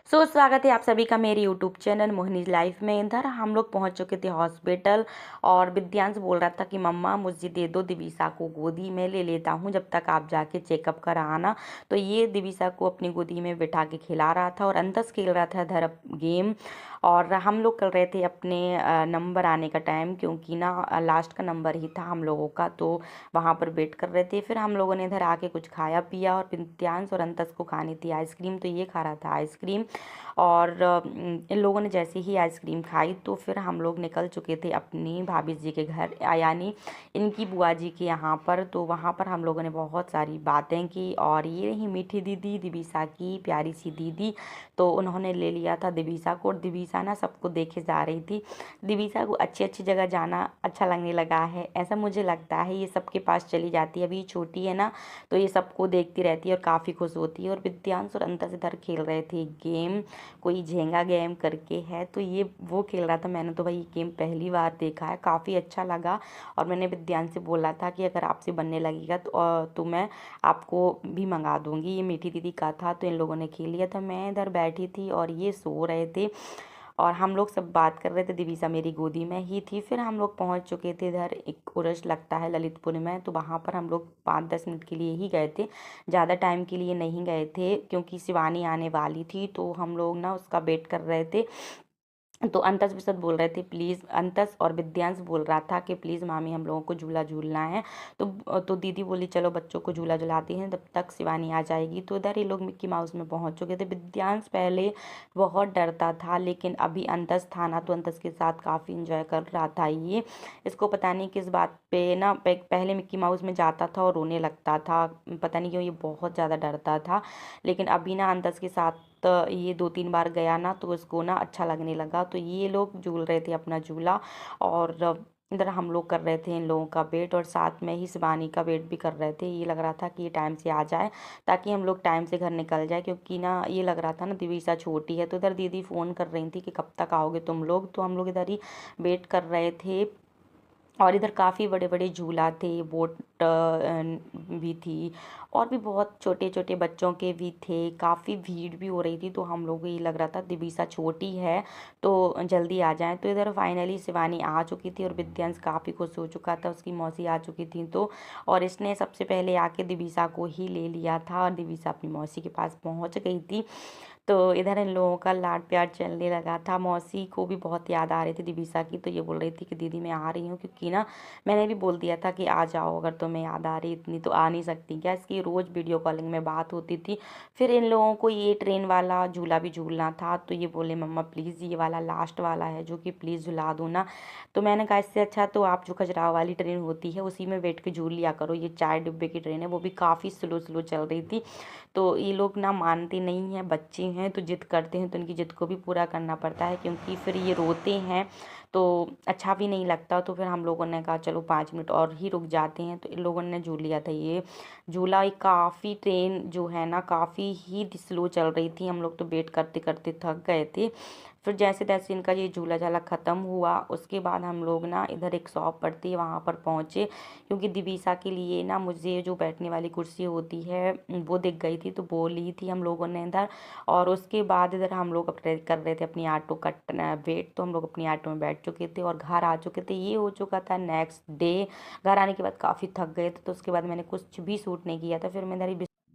स्वागत है आप सभी का मेरे यूट्यूब चैनल मोहिनीज लाइफ में। इधर हम लोग पहुंच चुके थे हॉस्पिटल और विद्यांश बोल रहा था कि मम्मा मुझे दे दो, दिविसा को गोदी में ले लेता हूं जब तक आप जाके चेकअप करा आना। तो ये दिविसा को अपनी गोदी में बिठा के खिला रहा था और अंतस खेल रहा था इधर गेम। और हम लोग कर रहे थे अपने नंबर आने का टाइम, क्योंकि ना लास्ट का नंबर ही था हम लोगों का, तो वहाँ पर वेट कर रहे थे। फिर हम लोगों ने इधर आके कुछ खाया पिया और विद्यांश और अंतस को खानी थी आइसक्रीम, तो ये खा रहा था आइसक्रीम। और इन लोगों ने जैसे ही आइसक्रीम खाई तो फिर हम लोग निकल चुके थे अपनी भाभी जी के घर, यानी इनकी बुआ जी के यहाँ पर। तो वहाँ पर हम लोगों ने बहुत सारी बातें की। और ये रही मीठी दीदी, दिविसा की प्यारी सी दीदी। तो उन्होंने ले लिया था दिविसा को, और दिविसा ना सबको देखे जा रही थी। दिविसा को अच्छी अच्छी जगह जाना अच्छा लगने लगा है, ऐसा मुझे लगता है। ये सबके पास चली जाती है, अभी छोटी है ना, तो ये सबको देखती रहती है और काफ़ी खुश होती है। और विद्यांश और अंतस इधर खेल रहे थे गेम, कोई झेंगा गेम करके है, तो ये वो खेल रहा था। मैंने तो भाई ये गेम पहली बार देखा है, काफ़ी अच्छा लगा। और मैंने विद्यांश से बोला था कि अगर आपसे बनने लगेगा तो मैं आपको भी मंगा दूंगी। ये मीठी दीदी का था, तो इन लोगों ने खेल लिया था। मैं इधर बैठी थी और ये सो रहे थे और हम लोग सब बात कर रहे थे। दिविसा मेरी गोदी में ही थी। फिर हम लोग पहुंच चुके थे इधर, एक उर्स लगता है ललितपुर में, तो वहाँ पर हम लोग 5-10 मिनट के लिए ही गए थे, ज़्यादा टाइम के लिए नहीं गए थे, क्योंकि शिवानी आने वाली थी तो हम लोग ना उसका वेट कर रहे थे। तो अंतस भी सब बोल रहे थे प्लीज़, अंतस और विद्यांश बोल रहा था कि प्लीज़ मामी हम लोगों को झूला झूलना है। तो दीदी बोली चलो बच्चों को झूला झुलाती हैं, तब तक शिवानी आ जाएगी। तो इधर ये लोग मिक्की माउस में पहुंच चुके थे। विद्यांश पहले बहुत डरता था, लेकिन अभी अंतस था ना, तो अंतस के साथ काफ़ी इंजॉय कर रहा था ये। इसको पता नहीं किस बात पे ना पहले मिक्की माउस में जाता था और रोने लगता था, पता नहीं क्यों ये बहुत ज़्यादा डरता था। लेकिन अभी ना अंतस के साथ तो ये 2-3 बार गया ना, तो उसको ना अच्छा लगने लगा। तो ये लोग झूल रहे थे अपना झूला, और इधर हम लोग कर रहे थे इन लोगों का वेट, और साथ में ही शिवानी का वेट भी कर रहे थे। ये लग रहा था कि ये टाइम से आ जाए ताकि हम लोग टाइम से घर निकल जाए, क्योंकि ना ये लग रहा था ना दिविसा छोटी है। तो इधर दीदी फ़ोन कर रही थी कि कब तक आओगे तुम लोग, तो हम लोग इधर ही वेट कर रहे थे। और इधर काफ़ी बड़े बड़े झूला थे, बोट भी थी, और भी बहुत छोटे छोटे बच्चों के भी थे। काफ़ी भीड़ भी हो रही थी, तो हम लोग को ये लग रहा था दिविसा छोटी है तो जल्दी आ जाएं। तो इधर फाइनली शिवानी आ चुकी थी और विद्यांश काफ़ी खुश हो चुका था, उसकी मौसी आ चुकी थी। तो और इसने सबसे पहले आके दिविसा को ही ले लिया था, और दिविसा अपनी मौसी के पास पहुंच गई थी। तो इधर इन लोगों का लाड प्यार चलने लगा था। मौसी को भी बहुत याद आ रही थी दिविसा की, तो ये बोल रही थी कि दीदी मैं आ रही हूँ, क्योंकि ना मैंने भी बोल दिया था कि आ जाओ, अगर तुम्हें याद आ रही इतनी तो आ नहीं सकती क्या। इसकी रोज़ वीडियो कॉलिंग में बात होती थी। फिर इन लोगों को ये ट्रेन वाला झूला भी झूलना था, तो ये बोले मम्मा प्लीज़ ये वाला लास्ट वाला है जो कि प्लीज़ झुला दो ना। तो मैंने कहा इससे अच्छा तो आप जो खजुराहो वाली ट्रेन होती है उसी में बैठ के झूल लिया करो, ये 4 डिब्बे की ट्रेन है, वो भी काफ़ी स्लो स्लो चल रही थी। तो ये लोग ना मानते नहीं हैं, बच्चे हैं तो जिद करते हैं, तो इनकी जिद को भी पूरा करना पड़ता है, क्योंकि फिर ये रोते हैं तो अच्छा भी नहीं लगता। तो फिर हम लोगों ने कहा चलो 5 मिनट और ही रुक जाते हैं, तो इन लोगों ने झूल लिया था ये झूला। एक काफ़ी ट्रेन जो है ना काफ़ी ही स्लो चल रही थी, हम लोग तो वेट करते करते थक गए थे। फिर जैसे तैसे इनका ये झूला झाला ख़त्म हुआ, उसके बाद हम लोग ना इधर एक शॉप पड़ती है वहाँ पर पहुँचे, क्योंकि दिविसा के लिए ना मुझे जो बैठने वाली कुर्सी होती है वो दिख गई थी, तो वो ली थी हम लोगों ने इधर। और उसके बाद इधर हम लोग अपने कर रहे थे अपनी ऑटो का वेट, तो हम लोग अपनी ऑटो में बैठ चुके थे और घर आ चुके थे। ये हो चुका था नेक्स्ट डे। घर आने के बाद काफ़ी थक गए थे, तो उसके बाद मैंने कुछ भी सूट नहीं किया था। फिर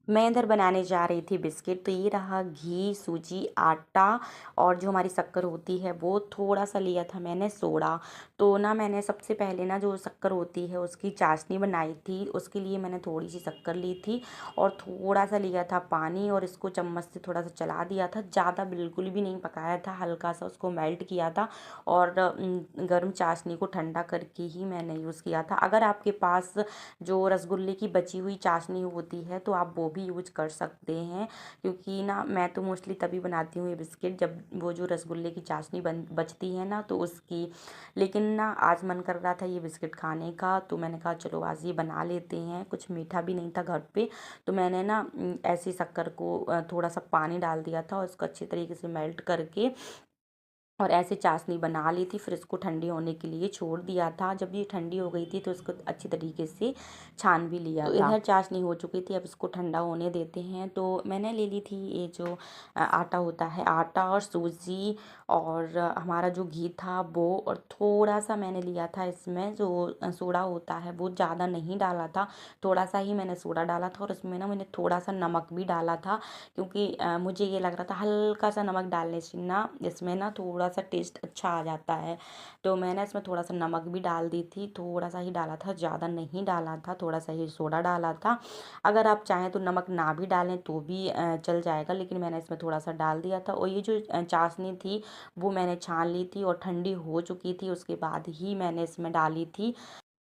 मैं इधर बनाने जा रही थी बिस्किट। तो ये रहा घी, सूजी, आटा, और जो हमारी शक्कर होती है वो थोड़ा सा लिया था मैंने सोडा। तो ना मैंने सबसे पहले ना जो शक्कर होती है उसकी चाशनी बनाई थी, उसके लिए मैंने थोड़ी सी शक्कर ली थी और थोड़ा सा लिया था पानी, और इसको चम्मच से थोड़ा सा चला दिया था। ज़्यादा बिल्कुल भी नहीं पकाया था, हल्का सा उसको मेल्ट किया था। और गर्म चाशनी को ठंडा करके ही मैंने यूज़ किया था। अगर आपके पास जो रसगुल्ले की बची हुई चाशनी होती है तो आप वो भी यूज कर सकते हैं, क्योंकि ना मैं तो मोस्टली तभी बनाती हूँ ये बिस्किट जब वो जो रसगुल्ले की चाशनी बचती है ना तो उसकी। लेकिन ना आज मन कर रहा था ये बिस्किट खाने का, तो मैंने कहा चलो आज ये बना लेते हैं। कुछ मीठा भी नहीं था घर पे, तो मैंने ना ऐसी शक्कर को थोड़ा सा पानी डाल दिया था और उसको अच्छी तरीके से मेल्ट करके और ऐसे चाशनी बना ली थी। फिर इसको ठंडी होने के लिए छोड़ दिया था। जब ये ठंडी हो गई थी तो इसको अच्छी तरीके से छान भी लिया था। इधर चाशनी हो चुकी थी, अब इसको ठंडा होने देते हैं। तो मैंने ले ली थी ये जो आटा होता है, आटा और सूजी और हमारा जो घी था वो, और थोड़ा सा मैंने लिया था इसमें जो सोडा होता है, वो ज़्यादा नहीं डाला था, थोड़ा सा ही मैंने सोडा डाला था। और इसमें ना मैंने थोड़ा सा नमक भी डाला था, क्योंकि मुझे ये लग रहा था हल्का सा नमक डालने से ना इसमें ना थोड़ा सा टेस्ट अच्छा आ जाता है। तो मैंने इसमें थोड़ा सा नमक भी डाल दी थी, थोड़ा सा ही डाला था, ज़्यादा नहीं डाला था, थोड़ा सा ही सोडा डाला था। अगर आप चाहें तो नमक ना भी डालें तो भी चल जाएगा, लेकिन मैंने इसमें थोड़ा सा डाल दिया था। और ये जो चाशनी थी वो मैंने छान ली थी और ठंडी हो चुकी थी, उसके बाद ही मैंने इसमें डाली थी।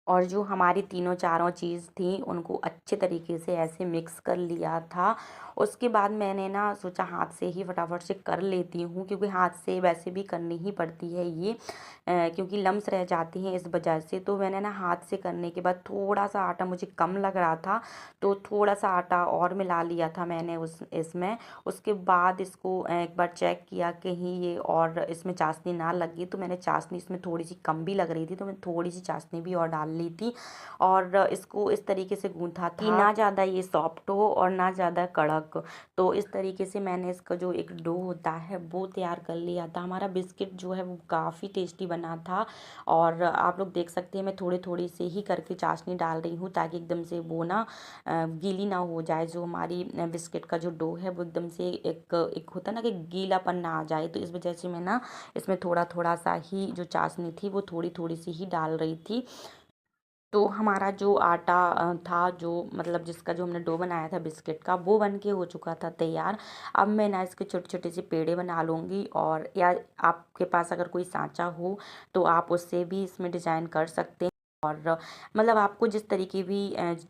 और जो हमारी तीनों चारों चीज़ थी उनको अच्छे तरीके से ऐसे मिक्स कर लिया था। उसके बाद मैंने ना सोचा हाथ से ही फटाफट से कर लेती हूँ, क्योंकि हाथ से वैसे भी करनी ही पड़ती है ये, क्योंकि लम्स रह जाती हैं इस वजह से। तो मैंने ना हाथ से करने के बाद थोड़ा सा आटा मुझे कम लग रहा था, तो थोड़ा सा आटा और मिला लिया था मैंने उस इसमें। उसके बाद इसको एक बार चेक किया कहीं ये और इसमें चाशनी ना लगी, तो मैंने चाशनी इसमें थोड़ी सी कम भी लग रही थी, तो मैं थोड़ी सी चाशनी भी और डाल ली थी। और इसको इस तरीके से गूंथा था कि ना ज़्यादा ये सॉफ्ट हो और ना ज़्यादा कड़क। तो इस तरीके से मैंने इसका जो एक डो होता है वो तैयार कर लिया था। हमारा बिस्किट जो है वो काफ़ी टेस्टी बना था। और आप लोग देख सकते हैं मैं थोड़ी थोड़ी से ही करके चाशनी डाल रही हूँ, ताकि एकदम से वो ना गीली ना हो जाए। जो हमारी बिस्किट का जो डो है वो एकदम से एक एक होता है ना कि गीलापन ना आ जाए, तो इस वजह से मैं ना इसमें थोड़ा थोड़ा सा ही जो चाशनी थी वो थोड़ी थोड़ी सी ही डाल रही थी। तो हमारा जो आटा था, जो मतलब जिसका जो हमने डो बनाया था बिस्किट का, वो बन के हो चुका था तैयार। अब मैं ना इसके छोटे छोटे से पेड़े बना लूँगी, और या आपके पास अगर कोई सांचा हो तो आप उससे भी इसमें डिज़ाइन कर सकते हैं। और मतलब आपको जिस तरीके भी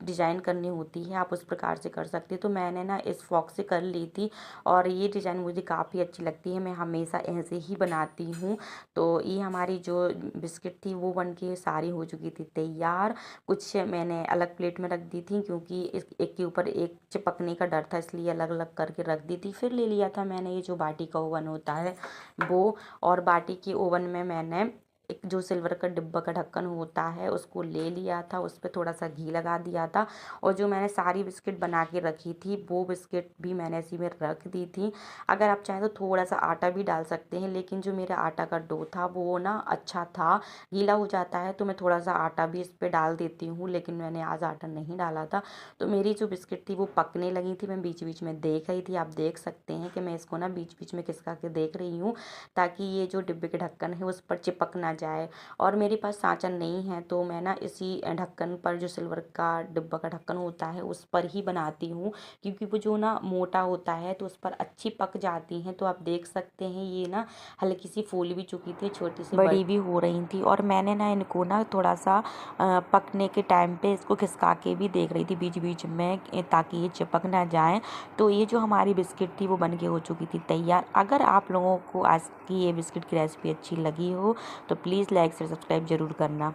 डिज़ाइन करनी होती है आप उस प्रकार से कर सकते हैं। तो मैंने ना इस फॉक से कर ली थी, और ये डिज़ाइन मुझे काफ़ी अच्छी लगती है, मैं हमेशा ऐसे ही बनाती हूँ। तो ये हमारी जो बिस्किट थी वो बन के सारी हो चुकी थी तैयार। कुछ मैंने अलग प्लेट में रख दी थी, क्योंकि इस एक के ऊपर एक चिपकने का डर था, इसलिए अलग अलग करके रख दी थी। फिर ले लिया था मैंने ये जो बाटी का ओवन होता है वो, और बाटी के ओवन में मैंने एक जो सिल्वर का डिब्बा का ढक्कन होता है उसको ले लिया था, उस पर थोड़ा सा घी लगा दिया था। और जो मैंने सारी बिस्किट बना के रखी थी वो बिस्किट भी मैंने इसी में रख दी थी। अगर आप चाहें तो थोड़ा सा आटा भी डाल सकते हैं, लेकिन जो मेरा आटा का डो था वो ना अच्छा था, गीला हो जाता है, तो मैं थोड़ा सा आटा भी इस पर डाल देती हूँ, लेकिन मैंने आज आटा नहीं डाला था। तो मेरी जो बिस्किट थी वो पकने लगी थी, मैं बीच बीच में देख रही थी। आप देख सकते हैं कि मैं इसको ना बीच बीच में खिसका के देख रही हूँ, ताकि ये जो डिब्बे के ढक्कन है उस पर चिपक ना जाए। और मेरे पास सांचा नहीं है, तो मैं ना इसी ढक्कन पर, जो सिल्वर का डिब्बा का ढक्कन होता है उस पर ही बनाती हूँ, क्योंकि वो जो ना मोटा होता है तो उस पर अच्छी पक जाती हैं। तो आप देख सकते हैं ये ना हल्की सी फूल भी चुकी थी, छोटी सी बड़ी भी हो रही थी। और मैंने ना इनको ना थोड़ा सा पकने के टाइम पे इसको खिसका के भी देख रही थी बीच बीच में, ताकि ये चिपक ना जाए। तो ये जो हमारी बिस्किट थी वो बन के हो चुकी थी तैयार। अगर आप लोगों को आज की ये बिस्किट की रेसिपी अच्छी लगी हो तो प्लीज़ लाइक शेयर सब्सक्राइब ज़रूर करना।